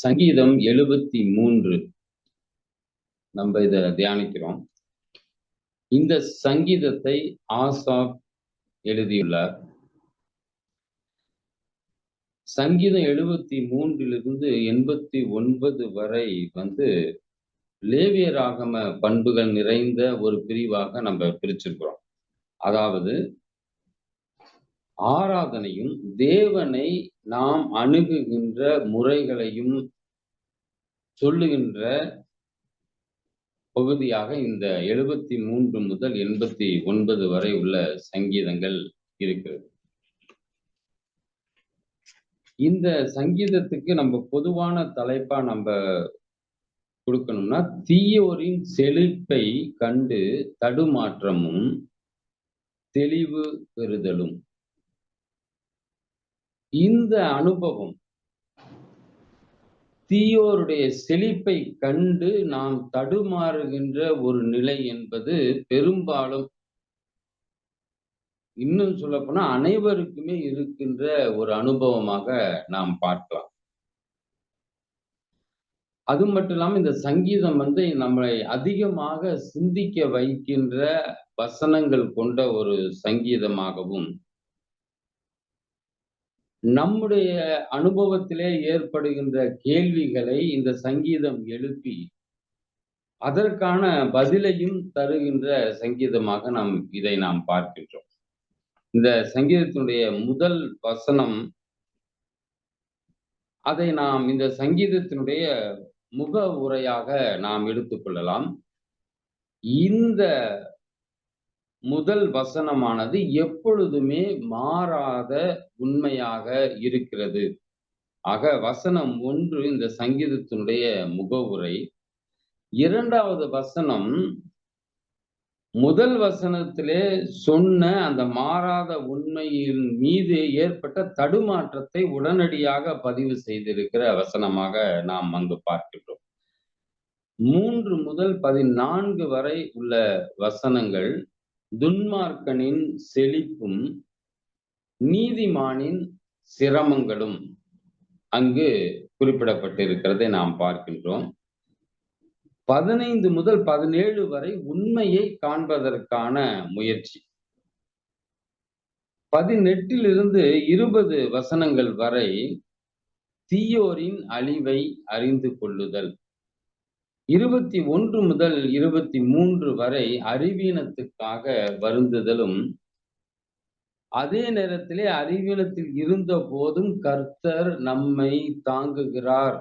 சங்கீதம் 73 நம்ம இத தியானிக்கிறோம். இந்த சங்கீதத்தை ஆசாப் எழுதியுள்ளார். சங்கீதம் 73 89 வரை லேவியராகம பண்புகள் நிறைந்த ஒரு பிரிவாக நம்ம பிரிச்சிருக்கிறோம். அதாவது ஆராதனையும் தேவனை நாம் அணுகுகின்ற முறைகளையும் சொல்லுகின்ற பகுதியாக இந்த 73 முதல் 89 வரை உள்ள சங்கீதங்கள் இருக்கிறது. இந்த சங்கீதத்துக்கு நம்ம பொதுவான தலைப்பா நம்ம கொடுக்கணும்னா, தீயோரின் செழிப்பை கண்டு தடுமாற்றமும் தெளிவு பெறுதலும். இந்த அனுபவம் தீயோருடைய செழிப்பை கண்டு நாம் தடுமாறுகின்ற ஒரு நிலை என்பது பெரும்பாலும், இன்னும் சொல்லப்போனா அனைவருக்குமே இருக்கின்ற ஒரு அனுபவமாக நாம் பார்க்கலாம். அது மட்டும் இல்லாம இந்த சங்கீதம் நம்மளை அதிகமாக சிந்திக்க வைக்கின்ற வசனங்கள் கொண்ட ஒரு சங்கீதமாகவும், நம்முடைய அனுபவத்திலே ஏற்படுகின்ற கேள்விகளை இந்த சங்கீதம் எழுப்பி அதற்கான பதிலையும் தருகின்ற சங்கீதமாக இதை நாம் பார்க்கின்றோம். இந்த சங்கீதத்தினுடைய முதல் வசனம், அதை நாம் இந்த சங்கீதத்தினுடைய முக உரையாக நாம் எடுத்துக்கொள்ளலாம். இந்த முதல் வசனமானது எப்பொழுதுமே மாறாத உண்மையாக இருக்கிறது. ஆக வசனம் 1 இந்த சங்கீதத்தினுடைய முகவுரை. 2வது வசனம் முதல் வசனத்திலே சொன்ன அந்த மாறாத உண்மையின் மீது ஏற்பட்ட தடுமாற்றத்தை உடனடியாக பதிவு செய்திருக்கிற வசனமாக நாம் அங்கு பார்க்கின்றோம். 3 முதல் 14 வரை உள்ள வசனங்கள் துன்மார்க்கனின் செழிப்பும் நீதிமானின் சிரமங்களும் அங்கு குறிப்பிடப்பட்டிருக்கிறதை நாம் பார்க்கின்றோம். 15 முதல் 17 வரை உண்மையை காண்பதற்கான முயற்சி. 18 20 வசனங்கள் வரை தீயோரின் அழிவை அறிந்து கொள்ளுதல். 21 முதல் 23 வரை அறிவீனத்துக்காக வருந்துதலும், அதே நேரத்திலே அறிவீனத்தில் இருந்த போதும் கர்த்தர் நம்மை தாங்குகிறார்,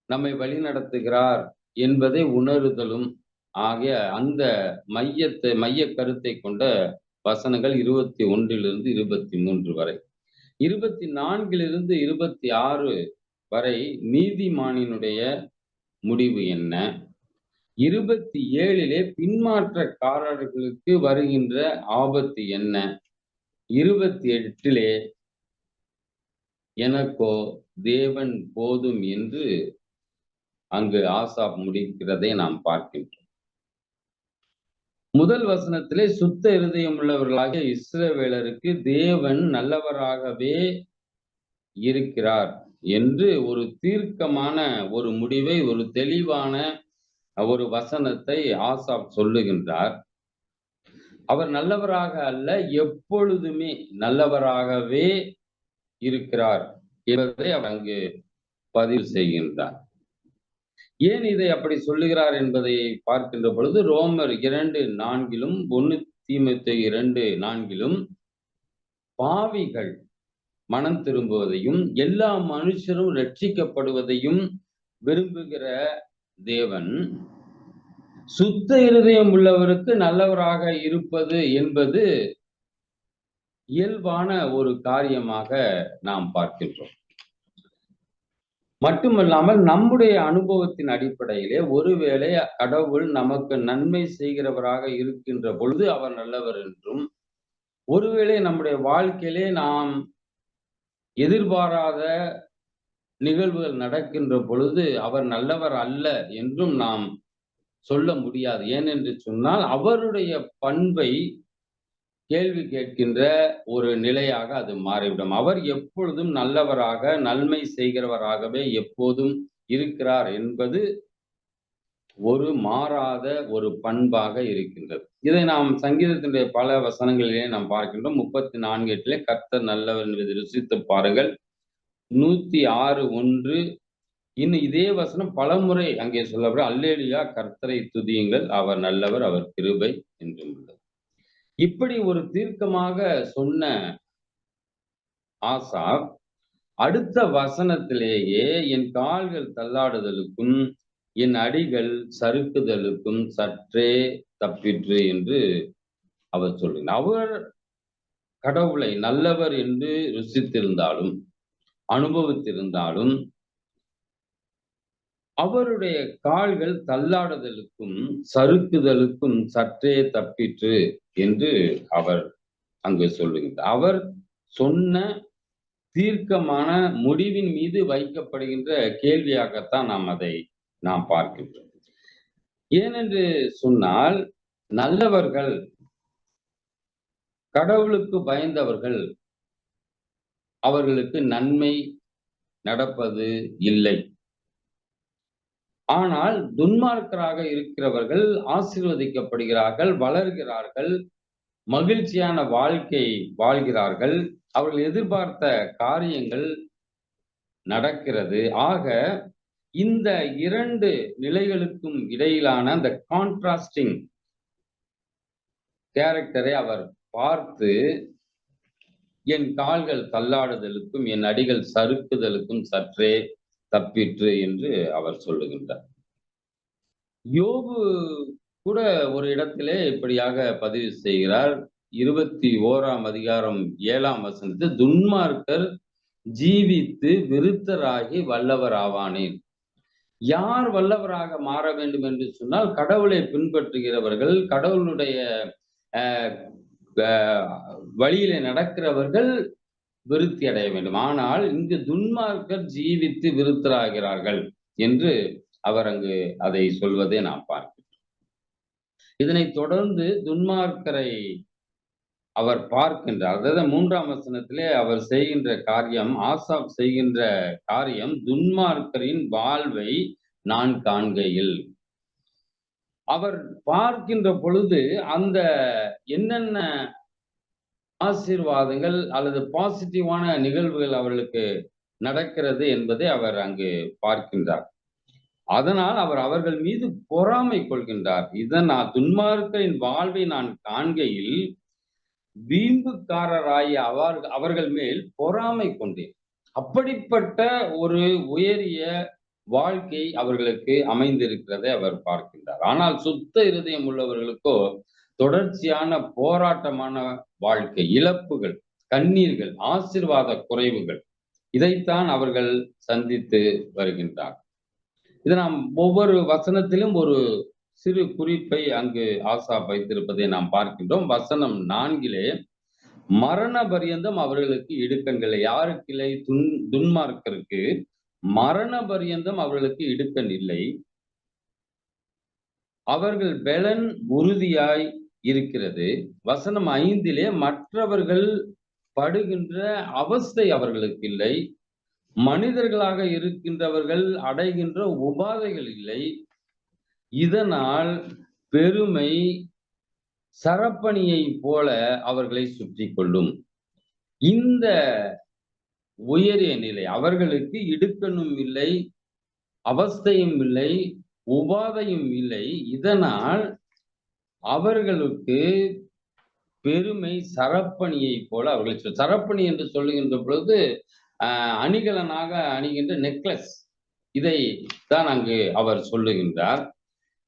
நம்மை வழிநடத்துகிறார் என்பதை உணருதலும் ஆகிய அந்த மைய கருத்தை கொண்ட வசனங்கள் 21 23 வரை. 24 26 வரை நீதிமானினுடைய முடிவு என்ன, 27 பின்மாற்றக்காரர்களுக்கு வருகின்ற ஆபத்து என்ன, 28 எனக்கோ தேவன் போதும் என்று அங்கு ஆசாப் முடிக்கிறதை நாம் பார்க்கின்றோம். முதல் வசனத்திலே சுத்த இருதயம் உள்ளவர்களாக இஸ்ரவேலருக்கு தேவன் நல்லவராகவே இருக்கிறார் என்று ஒரு தீர்க்கமான ஒரு முடிவை, ஒரு தெளிவான ஒரு வசனத்தை ஆசாப் சொல்லுகின்றார். அவர் நல்லவராக அல்ல, எப்பொழுதுமே நல்லவராகவே இருக்கிறார் என்பதை அவர் அங்கு பதிவு செய்கின்றார். ஏன் இதை அப்படி சொல்லுகிறார் என்பதை பார்க்கின்ற பொழுது ரோமர் 2:4 1 தீமோத்தேயு 2:4 பாவிகள் மனம் திரும்புவதையும் எல்லா மனுஷரும் ரட்சிக்கப்படுவதையும் விரும்புகிற தேவன் சுத்த இருதயம் உள்ளவருக்கு நல்லவராக இருப்பது என்பது இயல்பான ஒரு காரியமாக நாம் பார்க்கின்றோம். மட்டுமல்லாமல் நம்முடைய அனுபவத்தின் அடிப்படையிலே ஒருவேளை கடவுள் நமக்கு நன்மை செய்கிறவராக இருக்கின்ற பொழுது அவர் நல்லவர் என்றும், ஒருவேளை நம்முடைய வாழ்க்கையிலே நாம் எதிர்பாராத நிகழ்வுகள் நடக்கின்ற பொழுது அவர் நல்லவர் அல்ல என்றும் நாம் சொல்ல முடியாது. ஏனென்று சொன்னால் அவருடைய பண்பை கேள்வி கேட்கின்ற ஒரு நிலையாக அது மாறிவிடும். அவர் எப்பொழுதும் நல்லவராக, நன்மை செய்கிறவராகவே எப்போதும் இருக்கிறார் என்பது ஒரு மாறாத ஒரு பண்பாக இருக்கின்றது. இதை நாம் சங்கீதத்தினுடைய பல வசனங்களிலே நாம் பார்க்கின்றோம். 34:8 கர்த்தர் நல்லவர் என்பதை ருசித்துப் பாருங்கள். 106:1 இன்னும் இதே வசனம் பலமுறை அங்கே சொல்லப்படும். அல்லேலூயா கர்த்தரை துதியுங்கள். அவர் நல்லவர், அவர் கிருபை என்றும் உள்ளது. இப்படி ஒரு தீர்க்கமாக சொன்ன ஆசாப், அடுத்த வசனத்திலேயே என் கால்கள் தள்ளாடுதலுக்கும், என் அடிகள் சறுக்குதலுக்கும் சற்றே தப்பிற்று என்று அவர் சொல்கிறார். அவர் கடவுளை நல்லவர் என்று ருசித்திருந்தாலும், அனுபவித்திருந்தாலும், அவருடைய கால்கள் தள்ளாடுதலுக்கும், சறுக்குதலுக்கும் சற்றே தப்பிற்று என்று அவர் அங்கு சொல்லுகின்றார். அவர் சொன்ன தீர்க்கமான முடிவின் மீது வைக்கப்படுகின்ற கேள்வியாகத்தான் நாம் பார்க்கின்றோம். ஏனென்று சொன்னால், நல்லவர்கள், கடவுளுக்கு பயந்தவர்கள், அவர்களுக்கு நன்மை நடப்பது இல்லை. ஆனால் துன்மார்க்கராக இருக்கிறவர்கள் ஆசீர்வதிக்கப்படுகிறார்கள், வளர்கிறார்கள், மகிழ்ச்சியான வாழ்க்கை வாழ்கிறார்கள், அவர்கள் எதிர்பார்த்த காரியங்கள் நடக்கிறது. ஆக இந்த 2 நிலைகளுக்கும் இடையிலான அந்த கான்ட்ராஸ்டிங் கேரக்டரை அவர் பார்த்து, என் கால்கள் தள்ளாடுதலுக்கும், என் அடிகள் சறுக்குதலுக்கும் சற்றே தப்பிற்று என்று அவர் சொல்லுகின்றார். யோபு கூட ஒரு இடத்திலே இப்படியாக பதிவு செய்கிறார். 21ஆம் அதிகாரம் 7ஆம் வசனத்தில், துன்மார்க்கர் ஜீவித்து விருத்தராகி வல்லவர் ஆவானேன். யார் வல்லவராக மாற வேண்டும் என்று சொன்னால், கடவுளை பின்பற்றுகிறவர்கள், கடவுளுடைய வழியிலே நடக்கிறவர்கள் விருத்தி அடைய வேண்டும். ஆனால் இங்கு துன்மார்க்கர் ஜீவித்து விருத்தராகிறார்கள் என்று அவர் அங்கு அதை சொல்வதை நாம் பார்க்கிறோம். இதனைத் தொடர்ந்து துன்மார்க்கரை அவர் பார்க்கின்றார். அதாவது 3ஆம் வசனத்திலே அவர் செய்கின்ற காரியம், ஆசாப் செய்கின்ற காரியம், துன்மார்க்கரின் வாழ்வை நான் காண்கையில். அவர் பார்க்கின்ற பொழுது அந்த என்னென்ன ஆசீர்வாதங்கள் அல்லது பாசிட்டிவான நிகழ்வுகள் அவர்களுக்கு நடக்கிறது என்பதை அவர் அங்கு பார்க்கின்றார். அதனால் அவர் அவர்கள் மீது பொறாமை கொள்கின்றார். இதனால் துன்மார்க்கரின் வாழ்வை நான் காண்கையில் வீம்புக்காரராகிய அவர்கள் மேல் பொறாமை கொண்டேன். அப்படிப்பட்ட ஒரு உயரிய வாழ்க்கை அவர்களுக்கு அமைந்திருக்கிறதை அவர் பார்க்கின்றார். ஆனால் சுத்த இருதயம் உள்ளவர்களுக்கோ தொடர்ச்சியான போராட்டமான வாழ்க்கை, இழப்புகள், கண்ணீர்கள், ஆசீர்வாத குறைவுகள், இதைத்தான் அவர்கள் சந்தித்து வருகின்றார். இதை நாம் ஒவ்வொரு வசனத்திலும் ஒரு சிறு குறிப்பை அங்கு ஆசாப் வைத்திருப்பதை நாம் பார்க்கின்றோம். வசனம் 4 மரண பரியந்தம் அவர்களுக்கு இடுக்கண்கள். யாருக்கு இல்லை? துன்மார்க்கருக்கு மரண பரியந்தம் அவர்களுக்கு இடுக்கண் இல்லை. அவர்கள் பெலன் உறுதியாய் இருக்கிறது. வசனம் 5 மற்றவர்கள் படுகின்ற அவஸ்தை அவர்களுக்கு இல்லை. மனிதர்களாக இருக்கின்றவர்கள் அடைகின்ற உபாதைகள் இல்லை. இதனால் பெருமை சரப்பணியை போல அவர்களை சுற்றி கொள்ளும். இந்த உயரிய நிலை அவர்களுக்கு இடுக்கணும் இல்லை, அவஸ்தையும் இல்லை, உபாதையும் இல்லை. இதனால் அவர்களுக்கு பெருமை சரப்பணியை போல அவர்களை சரப்பணி என்று சொல்லுகின்ற பொழுது அணிகலனாக அணிகின்ற நெக்லஸ், இதை தான் அங்கு அவர் சொல்லுகின்றார்.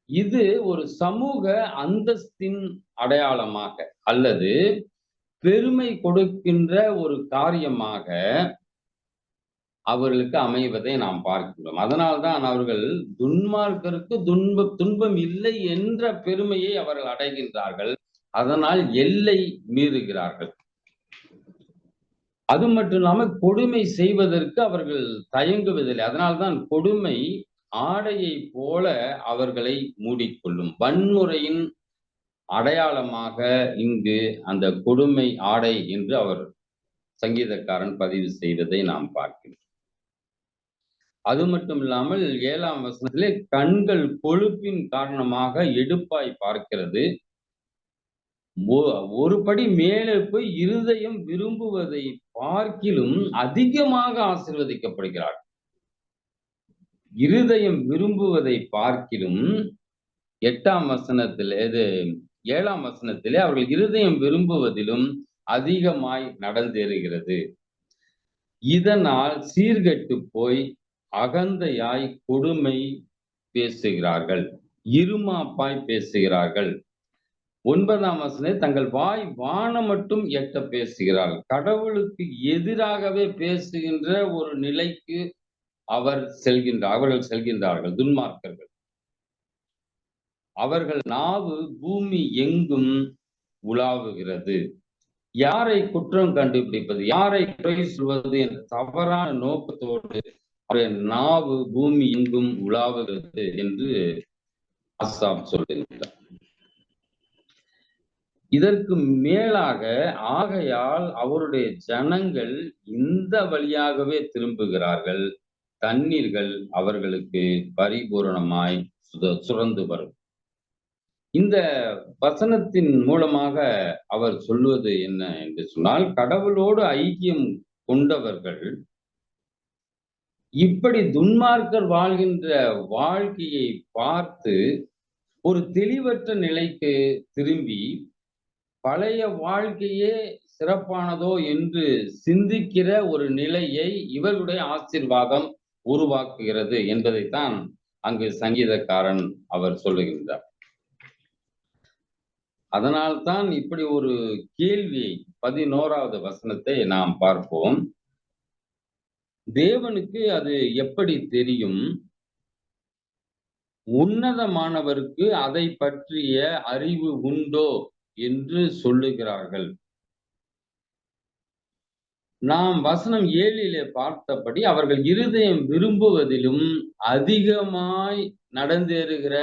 இது ஒரு சமூக அந்தஸ்தின் அடையாளமாக அல்லது பெருமை கொடுக்கின்ற ஒரு காரியமாக அவர்களுக்கு அமைவதை நாம் பார்க்கிறோம். அதனால்தான் அவர்கள் துன்மார்க்கருக்கு துன்பம் இல்லை என்ற பெருமையை அவர்கள் அடைகின்றார்கள். அதனால் எல்லை மீறுகிறார்கள். அது மட்டும் இல்லாமல் கொடுமை செய்வதற்கு அவர்கள் தயங்குவதில்லை. அதனால்தான் கொடுமை ஆடையை போல அவர்களை மூடிக்கொள்ளும். வன்முறையின் அடையாளமாக இங்கு அந்த கொடுமை ஆடை என்று அவர் சங்கீதக்காரன் பதிவு செய்வதை நாம் பார்க்கிறோம். அது மட்டும் இல்லாமல் 7ஆம் வசனத்திலே கண்கள் கொழுப்பின் காரணமாக எடுப்பாய் பார்க்கிறது. ஒரு படி மேலே போய் இருதயம் விரும்புவதை பார்க்கிலும் அதிகமாக ஆசீர்வதிக்கப்படுகிறார். இருதயம் விரும்புவதை பார்க்கிலும் 8ஆம் வசனத்திலே 7ஆம் வசனத்திலே அவர்கள் இருதயம் விரும்புவதிலும் அதிகமாய் நடந்தேறுகிறது. இதனால் சீர்கெட்டு போய் அகந்தையாய் கொடுமை பேசுகிறார்கள், இருமாப்பாய் பேசுகிறார்கள். 9ஆம் வசனத்தில் தங்கள் வாய் வானம் மட்டும் எட்ட பேசுகிறார்கள். கடவுளுக்கு எதிராகவே பேசுகின்ற ஒரு நிலைக்கு அவர்கள் செல்கின்றார்கள், துன்மார்க்கர்கள். அவர்கள் நாவு பூமி எங்கும் உலாவுகிறது. யாரை குற்றம் கண்டுபிடிப்பது, யாரை குறை சொல்வது என்ற தவறான நோக்கத்தோடு அவருடைய நாவு பூமி எங்கும் உலாவுகிறது என்று ஆசாப் சொல்லுகின்றார். இதற்கு மேலாக ஆகையால் அவருடைய ஜனங்கள் இந்த வழியாகவே திரும்புகிறார்கள், தண்ணீர்கள் அவர்களுக்கு பரிபூரணமாய் சுரந்து வரும். இந்த வசனத்தின் மூலமாக அவர் சொல்வது என்ன என்று சொன்னால், கடவுளோடு ஐக்கியம் கொண்டவர்கள் இப்படி துன்மார்க்கர் வாழ்கின்ற வாழ்க்கையை பார்த்து ஒரு தெளிவற்ற நிலைக்கு திரும்பி பழைய வாழ்க்கையே சிறப்பானதோ என்று சிந்திக்கிற ஒரு நிலையை இவர்களுடைய ஆசீர்வாதம் உருவாக்குகிறது என்பதைத்தான் அங்கு சங்கீதக்காரன் அவர் சொல்லுகின்றார். அதனால்தான் இப்படி ஒரு கேள்வியை 11வது வசனத்தை நாம் பார்ப்போம். தேவனுக்கு அது எப்படி தெரியும்? உன்னதமானவருக்கு அதை பற்றிய அறிவு உண்டோ என்று சொல்லுகிறார்கள். நாம் வசனம் 7 பார்த்தபடி அவர்கள் இருதயம் விரும்புவதிலும் அதிகமாய் நடந்தேறுகிற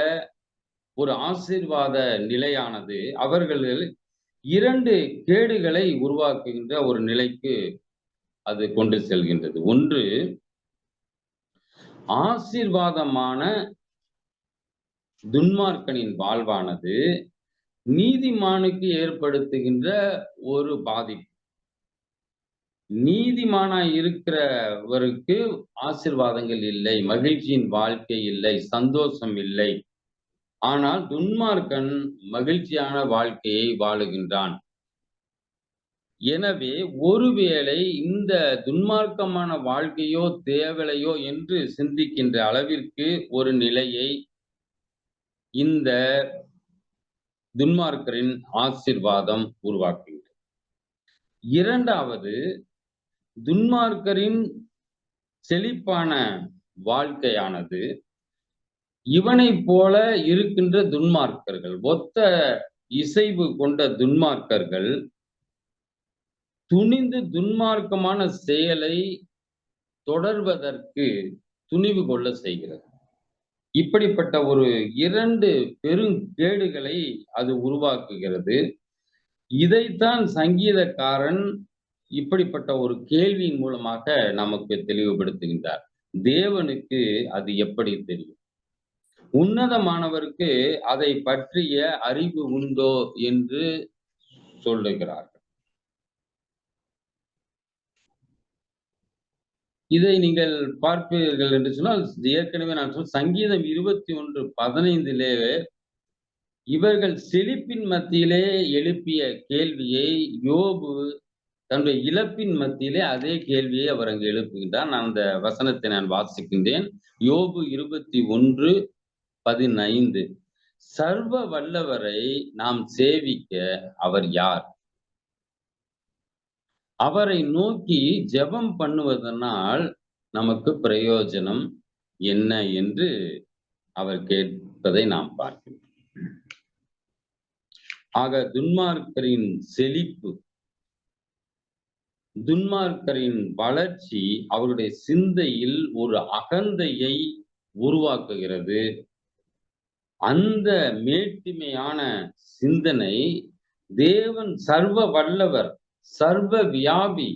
ஒரு ஆசீர்வாத நிலையானது அவர்கள் 2 கேடுகளை உருவாக்குகின்ற ஒரு நிலைக்கு அது கொண்டு செல்கின்றது. ஒன்று, ஆசீர்வாதமான துன்மார்க்கனின் வாழ்வானது நீதிமானுக்கு ஏற்படுத்துகின்ற ஒரு பாதிப்பு. நீதிமானாய் இருக்கிறவருக்கு ஆசீர்வாதங்கள் இல்லை, மகிழ்ச்சியின் வாழ்க்கை இல்லை, சந்தோஷம் இல்லை. ஆனால் துன்மார்க்கன் மகிழ்ச்சியான வாழ்க்கையை வாழுகின்றான். எனவே ஒருவேளை இந்த துன்மார்க்கமான வாழ்க்கையோ தேவலையோ என்று சிந்திக்கின்ற அளவிற்கு ஒரு நிலையை இந்த துன்மார்க்கரின் ஆசீர்வாதம் உருவாக்குகிறது. இரண்டாவது, துன்மார்க்கரின் செழிப்பான வாழ்க்கையானது இவனைப் போல இருக்கின்ற துன்மார்க்கர்கள், ஒத்த இசைவு கொண்ட துன்மார்க்கர்கள் துணிந்து துன்மார்க்கமான செயலை தொடர்வதற்கு துணிவு கொள்ள செய்கிறது. இப்படிப்பட்ட ஒரு 2 பெருங்கேடுகளை அது உருவாக்குகிறது. இதைத்தான் சங்கீதக்காரன் இப்படிப்பட்ட ஒரு கேள்வியின் மூலமாக நமக்கு தெளிவுபடுத்துகின்றார். தேவனுக்கு அது எப்படி தெரியும்? உன்னதமானவருக்கு அதை பற்றிய அறிவு உண்டோ என்று சொல்லுகிறார்கள். இதை நீங்கள் பார்ப்பீர்கள் என்று சொன்னால், ஏற்கனவே நான் சொன்ன சங்கீதம் 21:15 இவர்கள் செழிப்பின் மத்தியிலே எழுப்பிய கேள்வியை யோபு தன்னுடைய இழப்பின் மத்தியிலே அதே கேள்வியை அவர் அங்கு எழுப்புகின்றார். நான் அந்த வசனத்தை நான் வாசிக்கின்றேன். யோபு 21:15 சர்வ வல்லவரை நாம் சேவிக்க அவர் யார்? அவரை நோக்கி ஜெபம் பண்ணுவதனால் நமக்கு பிரயோஜனம் என்ன என்று அவர் கேட்பதை நாம் பார்க்கிறோம். ஆக துன்மார்க்கரின் செழிப்பு, துன்மார்க்கரின் வளர்ச்சி அவருடைய சிந்தையில் ஒரு அகந்தையை உருவாக்குகிறது. அந்த மேட்டிமையான சிந்தனை தேவன் சர்வ வல்லவர், சர்வ வியாபி,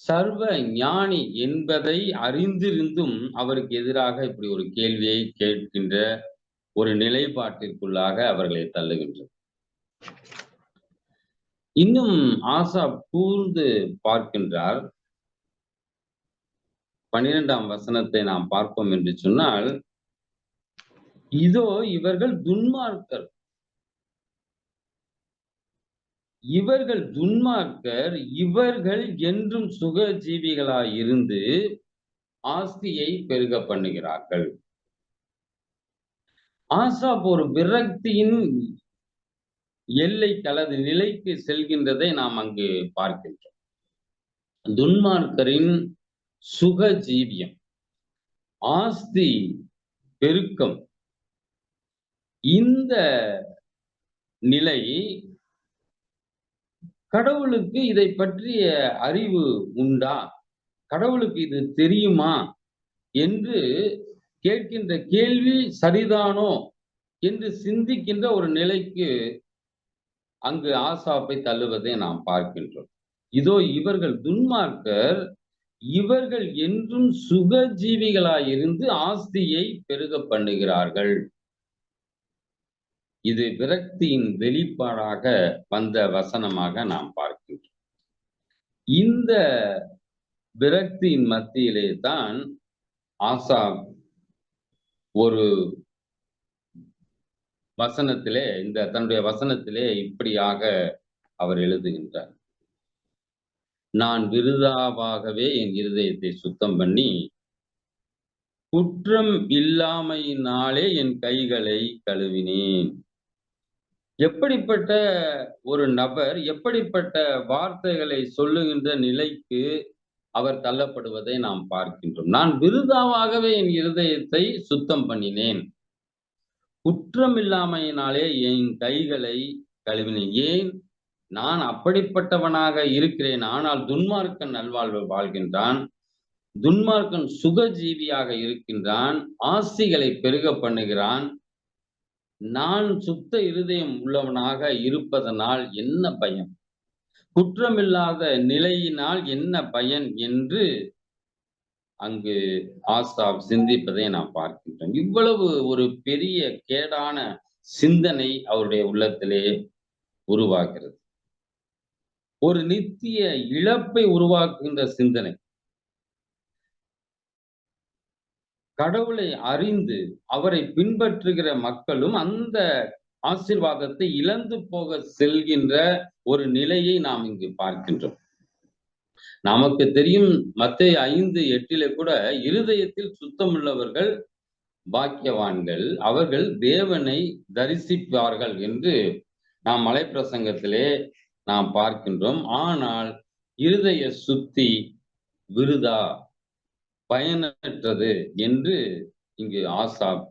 சர்வ ஞானி என்பதை அறிந்திருந்தும் அவருக்கு எதிராக இப்படி ஒரு கேள்வியை கேட்கின்ற ஒரு நிலைப்பாட்டிற்குள்ளாக அவர்களை தள்ளுகின்றது. இன்னும் ஆசாப் கூர்ந்து பார்க்கின்றார். 12ஆம் வசனத்தை நாம் பார்ப்போம் என்று சொன்னால், இதோ இவர்கள் துன்மார்க்கர். இவர்கள் துன்மார்க்கர், இவர்கள் என்றும் சுகஜீவிகளாய் இருந்து ஆஸ்தியை பெருக பண்ணுகிறார்கள். ஆசாப் ஒரு விரக்தியின் எல்லை தனது நிலைக்கு செல்கின்றதை நாம் அங்கு பார்க்கின்றோம். துன்மார்க்கரின் சுகஜீவியம், ஆஸ்தி பெருக்கம், இந்த நிலை கடவுளுக்கு இதை பற்றிய அறிவு உண்டா? கடவுளுக்கு இது தெரியுமா? என்று கேட்கின்ற கேள்வி சரிதானோ என்று சிந்திக்கின்ற ஒரு நிலைக்கு அங்கு ஆசாப்பை தள்ளுவதை நாம் பார்க்கின்றோம். இதோ இவர்கள் துன்மார்க்கர், இவர்கள் என்றும் சுகஜீவிகளாயிருந்து ஆஸ்தியை பெருக பண்ணுகிறார்கள். இது விரக்தியின் வெளிப்பாடாக வந்த வசனமாக நாம் பார்க்கின்றோம். இந்த விரக்தியின் மத்தியிலே தான் ஆசாப் ஒரு வசனத்திலே தன்னுடைய வசனத்திலே இப்படியாக அவர் எழுதுகின்றார். நான் விருதாவாகவே என் இருதயத்தை சுத்தம் பண்ணி, குற்றம் இல்லாமையினாலே என் கைகளை கழுவினேன். எப்படிப்பட்ட ஒரு நபர், எப்படிப்பட்ட வார்த்தைகளை சொல்லுகின்ற நிலைக்கு அவர் தள்ளப்படுவதை நாம் பார்க்கின்றோம். நான் விருதாவாகவே என் இருதயத்தை சுத்தம் பண்ணினேன். குற்றமில்லாமையினாலே என் கைகளை கழுவினேன். ஏன்? நான் அப்படிப்பட்டவனாக இருக்கிறேன். ஆனால் துன்மார்க்கன் நல்வாழ்வு வாழ்கின்றான். துன்மார்க்கன் சுகஜீவியாக இருக்கின்றான். ஆஸ்திகளை பெருக பண்ணுகிறான். நான் சுத்த இருதயம் உள்ளவனாக இருப்பதனால் என்ன பயன்? குற்றமில்லாத நிலையினால் என்ன பயன் என்று அங்கு ஆசாப் சிந்திப்பதை நாம் பார்க்கின்றோம். இவ்வளவு ஒரு பெரிய கேடான சிந்தனை அவருடைய உள்ளத்திலே உருவாகிறது. ஒரு நித்திய இழப்பை உருவாக்குகின்ற சிந்தனை. கடவுளை அறிந்து அவரை பின்பற்றுகிற மக்களும் அந்த ஆசீர்வாதத்தை இழந்து போக செல்கின்ற ஒரு நிலையை நாம் இங்கு பார்க்கின்றோம். நமக்கு தெரியும் மத்தேயு 5:8 கூட இருதயத்தில் சுத்தமுள்ளவர்கள் பாக்கியவான்கள், அவர்கள் தேவனை தரிசிப்பார்கள் என்று நாம் மலைப்பிரசங்கத்திலே நாம் பார்க்கின்றோம். ஆனால் இருதய சுத்தி விருதா, பயனற்றது என்று இங்கு ஆசாப்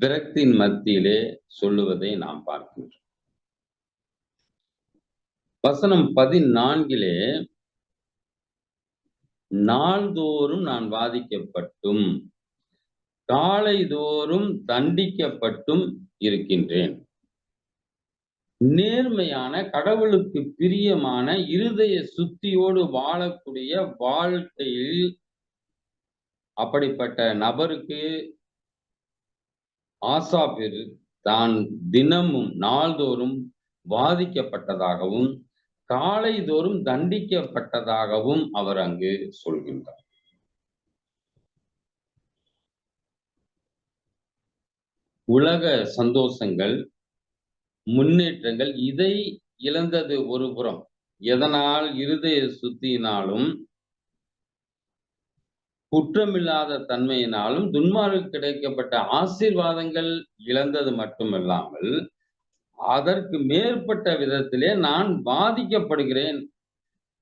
விரக்தியின் மத்தியிலே சொல்லுவதை நாம் பார்க்கின்றோம். வசனம் 14 நாள்தோறும் நான் வாதிக்கப்பட்டும் காலைதோறும் தண்டிக்கப்பட்டும் இருக்கின்றேன். நேர்மையான, கடவுளுக்கு பிரியமான, இருதய சுத்தியோடு வாழக்கூடிய வாழ்க்கையில் அப்படிப்பட்ட நபருக்கு ஆசாப் தான் தினமும் நாள்தோறும் வாதிக்கப்பட்டதாகவும் காலைதோறும் தண்டிக்கப்பட்டதாகவும் அவர் அங்கு சொல்கின்றார். உலக சந்தோஷங்கள், முன்னேற்றங்கள் இதை இழந்தது ஒரு புறம். எதனால்? இருதய சுத்தியினாலும் குற்றமில்லாத தன்மையினாலும் துன்மார்க்கு கிடைக்கப்பட்ட ஆசீர்வாதங்கள் இழந்தது மட்டுமல்லாமல் அதற்கு மேற்பட்ட விதத்திலே நான் பாதிக்கப்படுகிறேன்,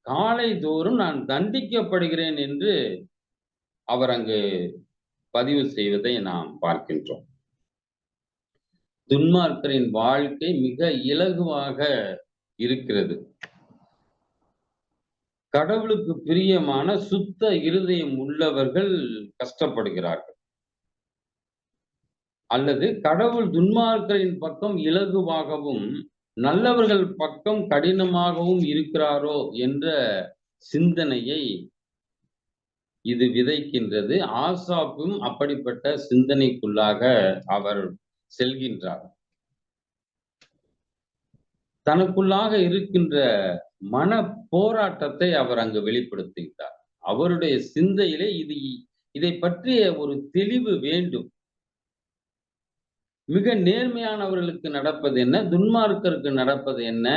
காலைதோறும் நான் தண்டிக்கப்படுகிறேன் என்று அவர் அங்கு பதிவு செய்வதை நாம் பார்க்கின்றோம். துன்மார்க்கரின் வாழ்க்கை மிக இலகுவாக இருக்கிறது. கடவுளுக்கு பிரியமான சுத்த இருதயம் உள்ளவர்கள் கஷ்டப்படுகிறார்கள். அல்லது கடவுள் துன்மார்க்கரின் பக்கம் இலகுவாகவும் நல்லவர்கள் பக்கம் கடினமாகவும் இருக்கிறாரோ என்ற சிந்தனையை இது விதைக்கின்றது. ஆசாப்பும் அப்படிப்பட்ட சிந்தனைக்குள்ளாக அவர் செல்கின்றார். தனக்குள்ளாக இருக்கின்ற மன போராட்டத்தை அவர் அங்கு வெளிப்படுத்துகிறார். அவருடைய சிந்தையிலே இதை பற்றிய ஒரு தெளிவு வேண்டும். மிக நேர்மையானவர்களுக்கு நடப்பது என்ன? துன்மார்க்கருக்கு நடப்பது என்ன?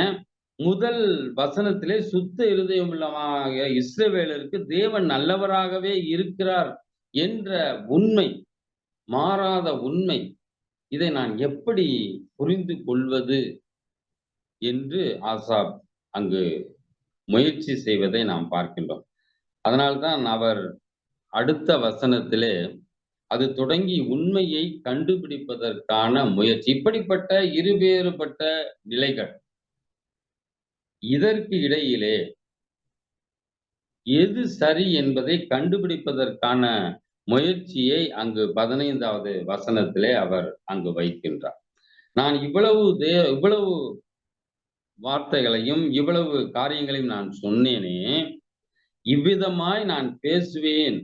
முதல் வசனத்திலே சுத்த இருதயமுள்ளவனாக இஸ்ரவேலருக்கு தேவன் நல்லவராகவே இருக்கிறார் என்ற உண்மை, மாறாத உண்மை. இதை நான் எப்படி புரிந்து கொள்வது என்று ஆசாப் அங்கு முயற்சி செய்வதை நாம் பார்க்கின்றோம். அதனால்தான் அவர் அடுத்த வசனத்திலே அது தொடங்கி உண்மையை கண்டுபிடிப்பதற்கான முயற்சி. இப்படிப்பட்ட இருவேறுபட்ட நிலைகள். இதற்கு இடையிலே எது சரி என்பதை கண்டுபிடிப்பதற்கான முயற்சியை அங்கு 15வது வசனத்திலே அவர் அங்கு வைக்கின்றார். நான் இவ்வளவு வார்த்தைகளையும், இவ்வளவு காரியங்களையும் நான் சொன்னேனே, இவ்விதமாய் நான் பேசுவேன்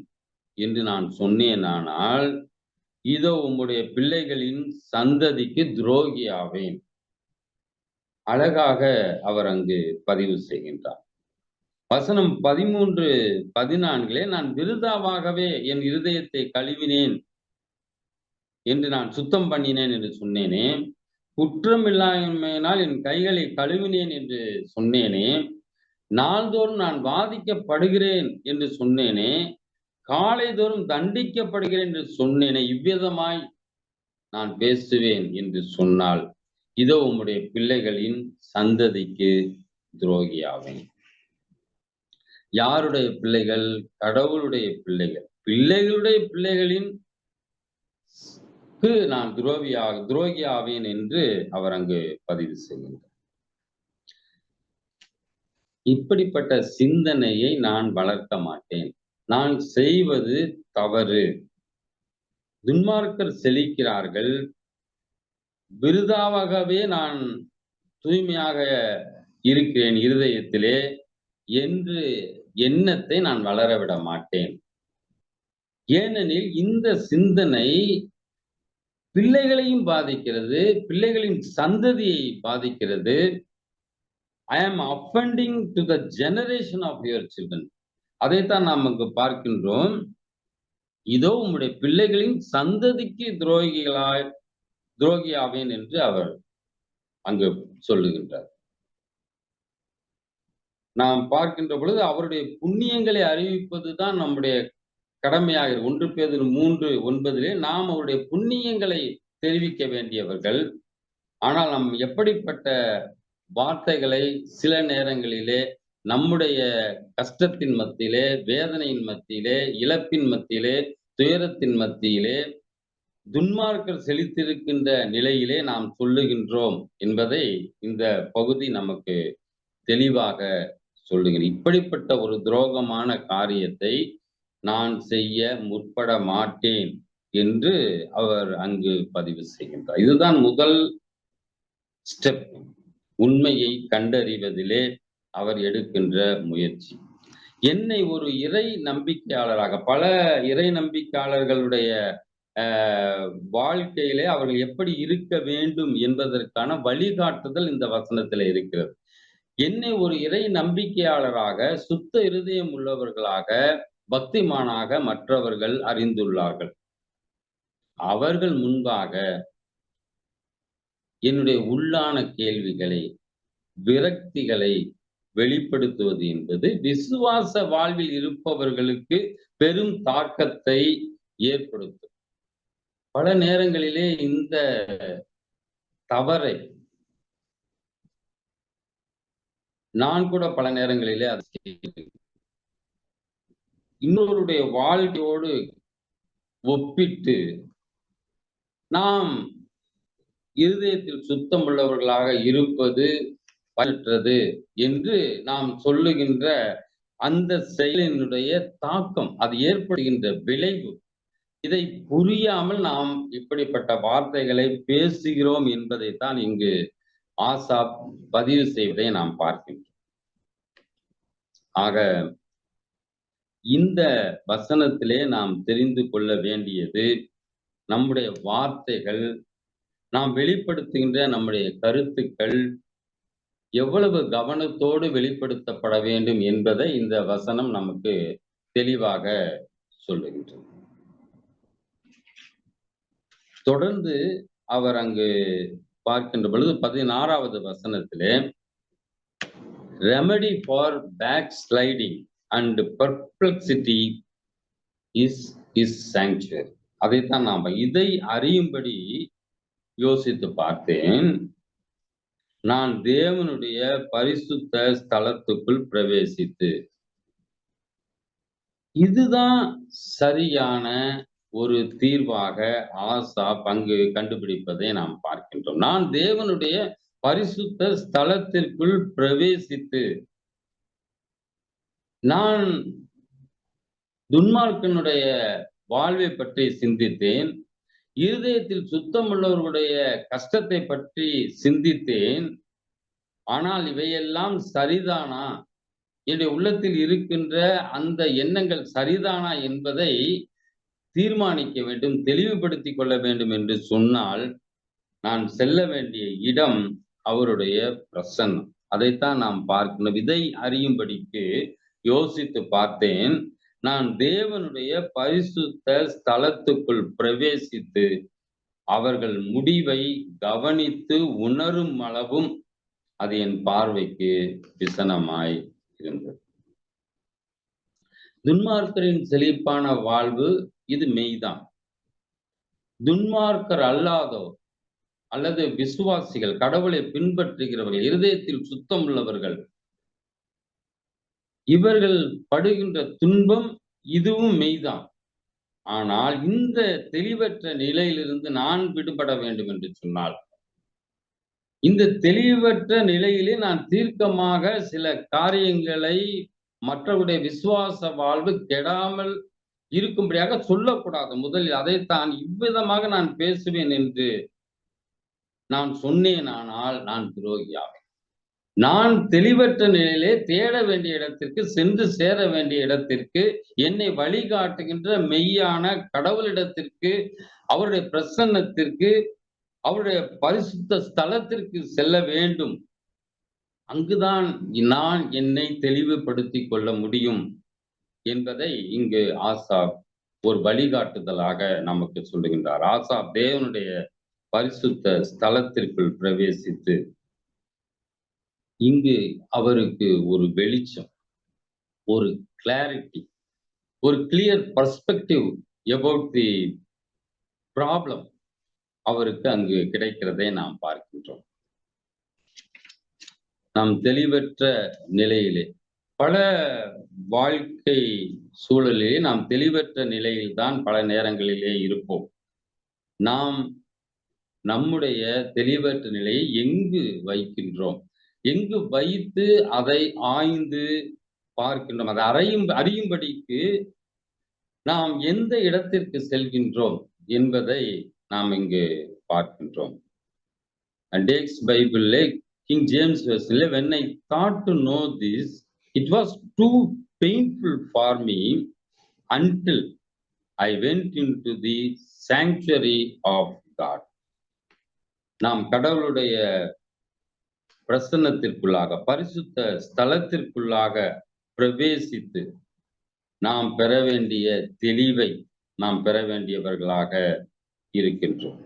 என்று நான் சொன்னேனானால், இதோ உம்முடைய பிள்ளைகளின் சந்ததிக்கு துரோகியாவேன். அழகாக அவர் அங்கு பதிவு செய்கின்றார். வசனம் 13, 14 நான் விருதாவாகவே என் இருதயத்தை கழுவினேன் என்று நான் சுத்தம் பண்ணினேன் என்று சொன்னேனே. குற்றமில்லாமையினால் என் கைகளை கழுவினேன் என்று சொன்னேனே. நாள்தோறும் நான் வாதிக்கப்படுகிறேன் என்று சொன்னேனே. காலைதோறும் தண்டிக்கப்படுகிறேன் என்று சொன்னேனே. இவ்விதமாய் நான் பேசுவேன் என்று சொன்னால், இதோ உம்முடைய பிள்ளைகளின் சந்ததிக்கு துரோகியாவேன். யாருடைய பிள்ளைகள்? கடவுளுடைய பிள்ளைகள். பிள்ளைகளுடைய பிள்ளைகளின் நான் துரோகியாவேன் என்று அவர் அங்கு பதிவு செய்கின்றார். இப்படிப்பட்ட சிந்தனையை நான் வளர்க்க மாட்டேன். நான் செய்வது தவறு. துன்மார்க்கர் செழிக்கிறார்கள். விருதாவாகவே நான் தூய்மையாக இருக்கிறேன் இருதயத்திலே என்று எண்ணத்தை நான் வளரவிட மாட்டேன். ஏனெனில் இந்த சிந்தனை பிள்ளைகளையும் பாதிக்கிறது, பிள்ளைகளின் சந்ததியை பாதிக்கிறது. I am offending to the generation of your children. அதைத்தான் நாம் அங்கு பார்க்கின்றோம். இதோ உம்முடைய பிள்ளைகளின் சந்ததிக்கு துரோகியாவேன் என்று அவர் அங்கு சொல்லுகின்றார். நாம் பார்க்கின்ற பொழுது அவருடைய புண்ணியங்களை அறிவிப்பதுதான் நம்முடைய கடமையாக 1 பேதுரு 3:9 நாம் அவருடைய புண்ணியங்களை தெரிவிக்க வேண்டியவர்கள். ஆனால் நாம் எப்படிப்பட்ட வார்த்தைகளை சில நேரங்களிலே நம்முடைய கஷ்டத்தின் மத்தியிலே, வேதனையின் மத்தியிலே, இழப்பின் மத்தியிலே, துயரத்தின் மத்தியிலே, துன்மார்க்கர் செழித்திருக்கின்ற நிலையிலே நாம் சொல்லுகின்றோம் என்பதை இந்த பகுதி நமக்கு தெளிவாக சொல்லுகிறேன். இப்படிப்பட்ட ஒரு துரோகமான காரியத்தை நான் செய்ய முற்பட மாட்டேன் என்று அவர் அங்கு பதிவு செய்கின்றார். இதுதான் முதல் ஸ்டெப். உண்மையை கண்டறிவதிலே அவர் எடுக்கின்ற முயற்சி. என்னை ஒரு இறை நம்பிக்கையாளராக, பல இறை நம்பிக்கையாளர்களுடைய வாழ்க்கையிலே அவர்கள் எப்படி இருக்க வேண்டும் என்பதற்கான வழிகாட்டுதல் இந்த வசனத்தில் இருக்கிறது. என்னை ஒரு இறை நம்பிக்கையாளராக, சுத்த இருதயம் உள்ளவர்களாக, பக்திமானாக மற்றவர்கள் அறிந்துள்ளார்கள். அவர்கள் முன்பாக என்னுடைய உள்ளான கேள்விகளை, விரக்திகளை வெளிப்படுத்துவது என்பது விசுவாச வாழ்வில் இருப்பவர்களுக்கு பெரும் தாக்கத்தை ஏற்படுத்தும். பல நேரங்களிலே இந்த தவறை நான் கூட பல நேரங்களிலே அதை இன்னொருடைய வாழ்க்கையோடு ஒப்பிட்டு நாம் இருதயத்தில் சுத்தம் உள்ளவர்களாக இருப்பது பயனற்றது என்று நாம் சொல்லுகின்ற அந்த செயலினுடைய தாக்கம், அது ஏற்படுகின்ற விளைவு, இதை புரியாமல் நாம் இப்படிப்பட்ட வார்த்தைகளை பேசுகிறோம் என்பதைத்தான் இங்கு ஆசாப் பதிவு செய்வதை நாம் பார்க்கின்றோம். ஆக இந்த வசனத்திலே நாம் தெரிந்து கொள்ள வேண்டியது, நம்முடைய வார்த்தைகள், நாம் வெளிப்படுத்துகின்ற நம்முடைய கருத்துக்கள் எவ்வளவு கவனத்தோடு வெளிப்படுத்தப்பட வேண்டும் என்பதை இந்த வசனம் நமக்கு தெளிவாக சொல்லுகின்றது. தொடர்ந்து அவர் அங்கு பார்க்கின்ற பொழுது 16வது வசனத்திலே remedy for backsliding and perplexity is sanctuary. அதைத்தான் நாம இதை அறியும்படி யோசித்து பார்த்தேன். நான் தேவனுடைய பரிசுத்த ஸ்தலத்துக்குள் பிரவேசித்து, இதுதான் சரியான ஒரு தீர்வாக ஆசாப் அங்கு கண்டுபிடிப்பதை நாம் பார்க்கின்றோம். நான் தேவனுடைய பரிசுத்த ஸ்தலத்திற்குள் பிரவேசித்து, நான் துன்மார்க்கனுடைய வாழ்வை பற்றி சிந்தித்தேன். இருதயத்தில் சுத்தமுள்ளவர்களுடைய கஷ்டத்தை பற்றி சிந்தித்தேன். ஆனால் இவையெல்லாம் சரிதானா? என்னுடைய உள்ளத்தில் இருக்கின்ற அந்த எண்ணங்கள் சரிதானா என்பதை தீர்மானிக்க வேண்டும், தெளிவுபடுத்திக் கொள்ள வேண்டும் என்று சொன்னால், நான் செல்ல வேண்டிய இடம் அவருடைய பிரசன்னம். அதைத்தான் நாம் பார்க்கணும். இதை அறியும்படிக்கு யோசித்து பார்த்தேன். நான் தேவனுடைய பரிசுத்த ஸ்தலத்துக்குள் பிரவேசித்து, அவர்கள் முடிவை கவனித்து உணரும் அளவும் அது என் பார்வைக்கு விசனமாய் இருந்தது. துன்மார்க்கரின் செழிப்பான வாழ்வு இது மெய்தான். துன்மார்க்கர் அல்லாதோர் அல்லது விசுவாசிகள், கடவுளை பின்பற்றுகிறவர்கள், இருதயத்தில் சுத்தம் உள்ளவர்கள், இவர்கள் படுகின்ற துன்பம் இதுவும் மெய்தான். ஆனால் இந்த தெளிவற்ற நிலையிலிருந்து நான் விடுபட வேண்டும் என்று சொன்னால், இந்த தெளிவற்ற நிலையிலே நான் தீர்க்கமாக சில காரியங்களை மற்றவருடைய விசுவாச வாழ்வு கெடாமல் இருக்கும்படியாக சொல்லக்கூடாது. முதலில் அதைத்தான் இவ்விதமாக நான் பேசுவேன் என்று நான் சொன்னேனானால் நான் துரோகியாவேன். நான் தெளிவற்ற நிலையிலே தேட வேண்டிய இடத்திற்கு, சென்று சேர வேண்டிய இடத்திற்கு, என்னை வழிகாட்டுகின்ற மெய்யான கடவுளிடத்திற்கு, அவருடைய பிரசன்னத்திற்கு, அவருடைய பரிசுத்த ஸ்தலத்திற்கு செல்ல வேண்டும். அங்குதான் நான் என்னை தெளிவுபடுத்திக் கொள்ள முடியும் என்பதை இங்கு ஆசாப் ஒரு வழிகாட்டுதலாக நமக்கு சொல்லுகின்றார். ஆசாப் தேவனுடைய பரிசுத்த ஸ்தலத்திற்குள் பிரவேசித்து, இங்கு அவருக்கு ஒரு வெளிச்சம், ஒரு கிளாரிட்டி, ஒரு clear perspective about the problem அவருக்கு அங்கு கிடைக்கிறதை நாம் பார்க்கின்றோம். நாம் தெளிவற்ற நிலையிலே, பல வாழ்க்கை சூழலிலே நாம் தெளிவற்ற நிலையில்தான் பல நேரங்களிலே இருப்போம். நாம் நம்முடைய தெளிவற்ற நிலையை எங்கு வைக்கின்றோம், எங்கு வைத்து அதை ஆய்ந்து பார்க்கின்றோம், அதை அறியும்படிக்கு நாம் எந்த இடத்திற்கு செல்கின்றோம் என்பதை நாம் இங்கு பார்க்கின்றோம். டேக்ஸ் பைபிளிலே King James Version, when I thought to know this, it was too painful for me until I went into the sanctuary of God. நாம் கடவுளுடைய பிரசன்னத்திற்குள்ளாக, பரிசுத்த ஸ்தலத்திற்குள்ளாக பிரவேசித்து நாம் பெற வேண்டிய தெளிவை நாம் பெற வேண்டியவர்களாக இருக்கின்றோம்.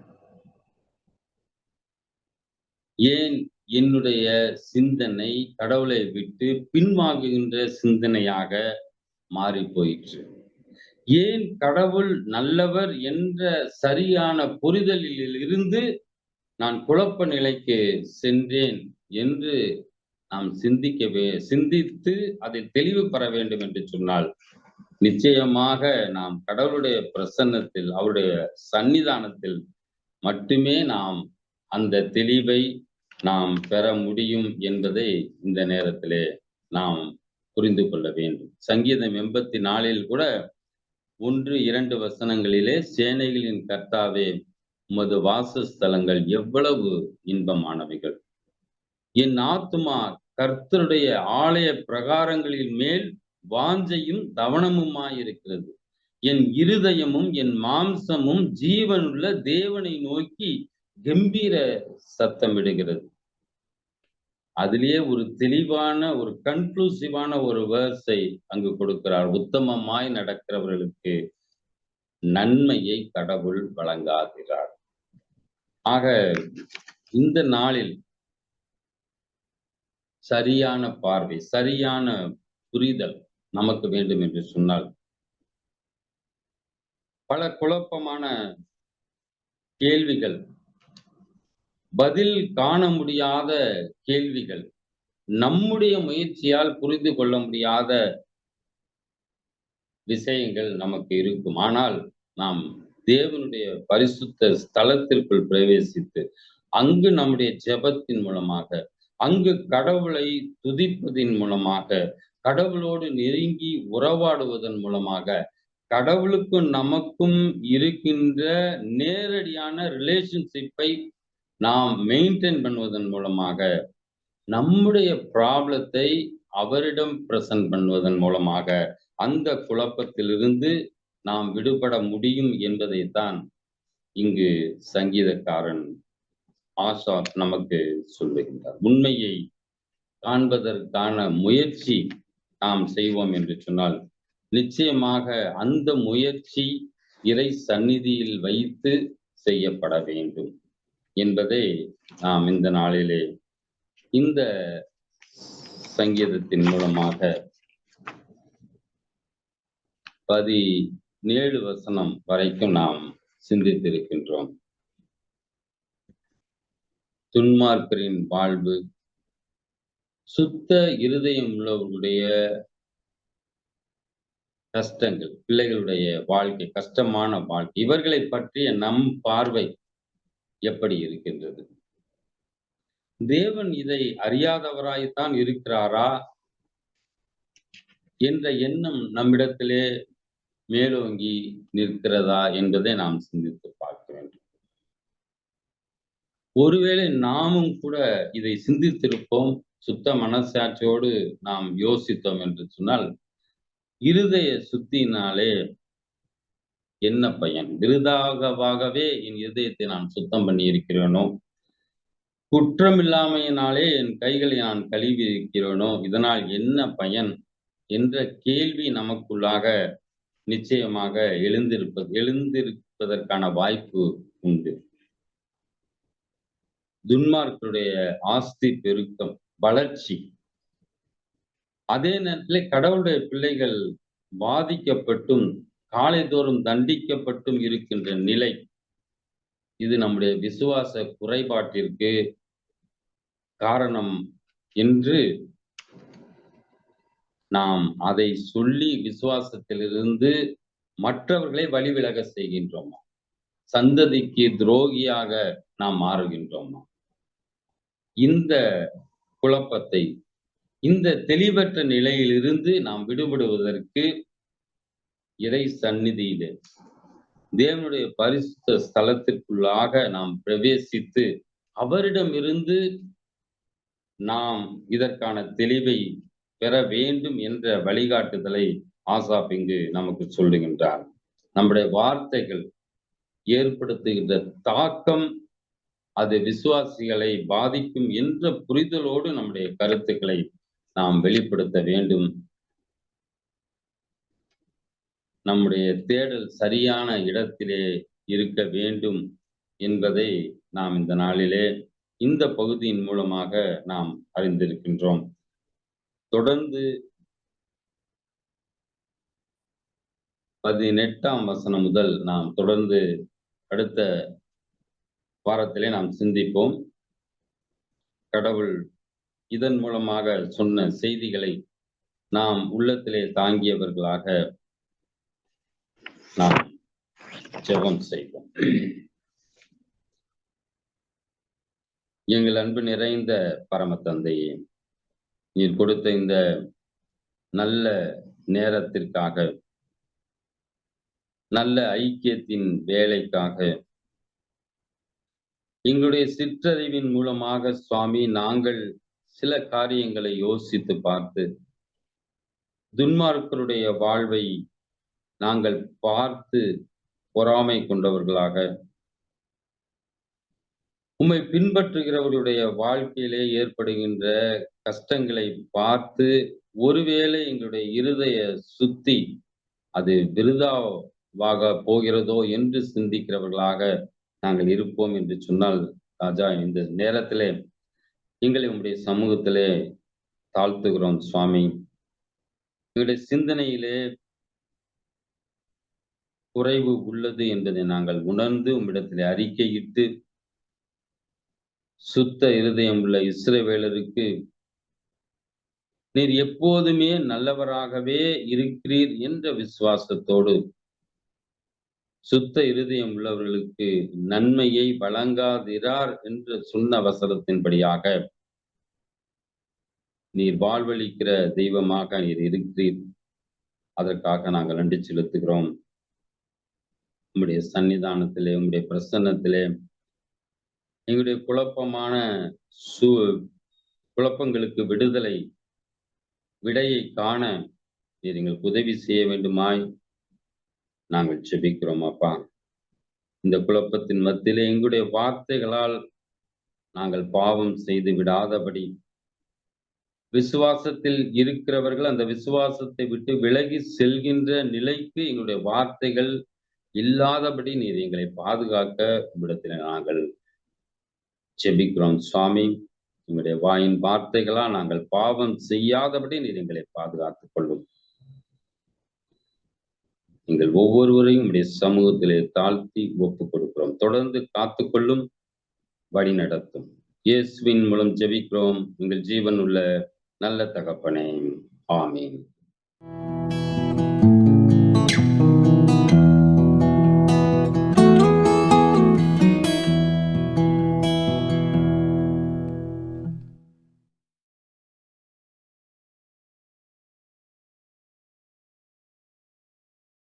ஏன் என்னுடைய சிந்தனை கடவுளை விட்டு பின்வாங்குகின்ற சிந்தனையாக மாறி போயிற்று? ஏன் கடவுள் நல்லவர் என்ற சரியான புரிதலில் இருந்து நான் குழப்ப நிலைக்கு சென்றேன் என்று நாம் சிந்தித்து அதை தெளிவு பெற வேண்டும் என்று சொன்னால், நிச்சயமாக நாம் கடவுளுடைய பிரசன்னத்தில், அவருடைய சன்னிதானத்தில் மட்டுமே நாம் அந்த தெளிவை நாம் பெற முடியும் என்பதை இந்த நேரத்திலே நாம் புரிந்து கொள்ள வேண்டும். சங்கீதம் 84 கூட 1-2 வசனங்களிலே, சேனைகளின் கர்த்தாவே, உமது வாசஸ்தலங்கள் எவ்வளவு இன்பமானவைகள், என் ஆத்துமா கர்த்தருடைய ஆலய பிரகாரங்களின் மேல் வாஞ்சையும் தவனமுமாயிருக்கிறது. என் இருதயமும் என் மாம்சமும் ஜீவனுள்ள தேவனை நோக்கி கம்பீர சத்தமிடுகிறது. அதிலேயே ஒரு தெளிவான, ஒரு கன்க்ளூசிவான ஒரு வேர்ஸை அங்கு கொடுக்கிறார். உத்தமமாய் நடக்கிறவர்களுக்கு நன்மையை கடவுள் வழங்காதிரார். ஆக இந்த நாளில் சரியான பார்வை, சரியான புரிதல் நமக்கு வேண்டும் என்று சொன்னால், பல குழப்பமான கேள்விகள், பதில் காண முடியாத கேள்விகள், நம்முடைய முயற்சியால் புரிந்து கொள்ள முடியாத விஷயங்கள் நமக்கு இருக்கும். ஆனால் நாம் தேவனுடைய பரிசுத்த ஸ்தலத்திற்குள் பிரவேசித்து, அங்கு நம்முடைய ஜெபத்தின் மூலமாக, அங்கு கடவுளை துதிப்பதின் மூலமாக, கடவுளோடு நெருங்கி உறவாடுவதன் மூலமாக, கடவுளுக்கும் நமக்கும் இருக்கின்ற நேரடியான ரிலேஷன்ஷிப்பை நாம் மெயின்டெயின் பண்ணுவதன் மூலமாக, நம்முடைய ப்ராப்ளத்தை அவரிடம் பிரசன்ட் பண்ணுவதன் மூலமாக, அந்த குழப்பத்திலிருந்து நாம் விடுபட முடியும் என்பதைத்தான் இங்கு சங்கீதக்காரன் ஆசாப் நமக்கு சொல்லுகின்றார். உண்மையை காண்பதற்கான முயற்சி நாம் செய்வோம் என்று சொன்னால், நிச்சயமாக அந்த முயற்சி இறை சந்நிதியில் வைத்து செய்யப்பட வேண்டும் என்பதை நாம் இந்த நாளிலே இந்த சங்கீதத்தின் மூலமாக 17 வசனம் வரைக்கும் நாம் சிந்தித்திருக்கின்றோம். துன்மார்க்கரின் வாழ்வு, சுத்த இருதயம் உள்ளவர்களுடைய கஷ்டங்கள், பிள்ளைகளுடைய வாழ்க்கை, கஷ்டமான வாழ்க்கை, இவர்களை பற்றிய நம் பார்வை எப்படி இருக்கின்றது? தேவன் இதை அறியாதவராய்த்தான் இருக்கிறாரா என்ற எண்ணம் நம்மிடத்திலே மேலோங்கி நிற்கிறதா என்பதை நாம் சிந்தித்து பார்க்க வேண்டும். ஒருவேளை நாமும் கூட இதை சிந்தித்திருப்போம், சுத்த மனசாட்சியோடு நாம் யோசித்தோம் என்று சொன்னால், இருதய சுத்தியினாலே என்ன பயன்? விருதாகவாகவே என் இருதயத்தை நான் சுத்தம் பண்ணி இருக்கிறேனோ, குற்றமில்லாமையினாலே என் கைகளை நான் கழுவி இருக்கிறேனோ, இதனால் என்ன பயன் என்ற கேள்வி நமக்குள்ளாக நிச்சயமாக எழுந்திருப்பதற்கான வாய்ப்பு உண்டு. துன்மார்க்கருடைய ஆஸ்தி பெருக்கம், வளர்ச்சி, அதே நேரத்தில் கடவுளுடைய பிள்ளைகள் பாதிக்கப்பட்டும் காலைதோறும் தண்டிக்கப்பட்டும் இருக்கின்ற நிலை, இது நம்முடைய விசுவாச குறைபாட்டிற்கு காரணம் என்று நாம் அதை சொல்லி விசுவாசத்திலிருந்து மற்றவர்களை வழிவிலக செய்கின்றோமா? சந்ததிக்கு துரோகியாக நாம் மாறுகின்றோமா? இந்த குழப்பத்தை, இந்த தெளிவற்ற நிலையிலிருந்து நாம் விடுபடுவதற்கு இறை சந்நிதியிலே தேவனுடைய பரிசுத்த ஸ்தலத்திற்குள்ளாக நாம் பிரவேசித்து அவரிடமிருந்து நாம் இதற்கான தெளிவை பெற வேண்டும் என்ற வழிகாட்டுதலை ஆசாப் இங்கு நமக்கு சொல்லுகின்றார். நம்முடைய வார்த்தைகள் ஏற்படுத்துகின்ற தாக்கம் அது விசுவாசிகளை பாதிக்கும் என்ற புரிதலோடு நம்முடைய கருத்துக்களை நாம் வெளிப்படுத்த வேண்டும். நம்முடைய தேடல் சரியான இடத்திலே இருக்க வேண்டும் என்பதை நாம் இந்த நாளிலே இந்த பகுதியின் மூலமாக நாம் அறிந்திருக்கின்றோம். தொடர்ந்து 18ஆம் வசனம் முதல் நாம் தொடர்ந்து அடுத்த வாரத்திலே நாம் சிந்திப்போம். கடவுள் இதன் மூலமாக சொன்ன செய்திகளை நாம் உள்ளத்திலே தாங்கியவர்களாக நாம் ஜெபம் செய்வோம். எங்கள் அன்பு நிறைந்த பரம தந்தையே, நீர் கொடுத்த இந்த நல்ல நேரத்திற்காக, நல்ல ஐக்கியத்தின் வேலைக்காக, எங்களுடைய சிற்றறிவின் மூலமாக சுவாமி நாங்கள் சில காரியங்களை யோசித்து பார்த்து, துன்மார்க்கருடைய வாழ்வை நாங்கள் பார்த்து பொறாமை கொண்டவர்களாக, உம்மை பின்பற்றுகிறவர்களுடைய வாழ்க்கையிலே ஏற்படுகின்ற கஷ்டங்களை பார்த்து, ஒருவேளை எங்களுடைய இருதய சுத்தி அது விருதாவாக போகிறதோ என்று சிந்திக்கிறவர்களாக நாங்கள் இருப்போம் என்று சொன்னால், ராஜா, இந்த நேரத்திலே எங்களை உம்முடைய சமூகத்திலே தாழ்த்துகிறோம் சுவாமி. எங்களுடைய சிந்தனையிலே குறைவு உள்ளது என்பதை நாங்கள் உணர்ந்து உம்மிடத்திலே அறிக்கையிட்டு, சுத்த இருதயம் உள்ள இஸ்ரவேலருக்கு நீர் எப்போதுமே நல்லவராகவே இருக்கிறீர் என்ற விசுவாசத்தோடு, சுத்த இருதயம் உள்ளவர்களுக்கு நன்மையை வழங்காதிரார் என்று சொன்ன வசனத்தின்படியாக நீர் வாழ்வளிக்கிற தெய்வமாக நீர் இருக்கிறீர். அதற்காக நாங்கள் நன்றி செலுத்துகிறோம். உம்முடைய சன்னிதானத்திலே, உம்முடைய பிரசன்னத்திலே எங்களுடைய குழப்பமான குழப்பங்களுக்கு விடையை காண நீர் எங்களுக்கு உதவி செய்ய வேண்டுமாய் நாங்கள் ஜெபிக்கிறோம் அப்பா. இந்த குழப்பத்தின் மத்தியிலே எங்களுடைய வார்த்தைகளால் நாங்கள் பாவம் செய்து விடாதபடி, விசுவாசத்தில் இருக்கிறவர்கள் அந்த விசுவாசத்தை விட்டு விலகி செல்கின்ற நிலைக்கு எங்களுடைய வார்த்தைகள் இல்லாதபடி நீர் எங்களை பாதுகாக்க இவ்விடத்தில் நாங்கள் ஜெபிக்கிறோம் சுவாமி. எங்களுடைய வாயின் வார்த்தைகளால் நாங்கள் பாவம் செய்யாதபடி நீர் எங்களை பாதுகாத்துக் கொள்ளும். நீங்கள் ஒவ்வொருவரையும் உடைய சமூகத்திலே தாழ்த்தி ஒப்புக் கொடுக்கிறோம். தொடர்ந்து காத்துக்கொள்ளும், வழி நடத்தும். இயேசுவின் மூலம் ஜெபிக்கிறோம் எங்கள் ஜீவன் உள்ள நல்ல தகப்பனே, ஆமீன்.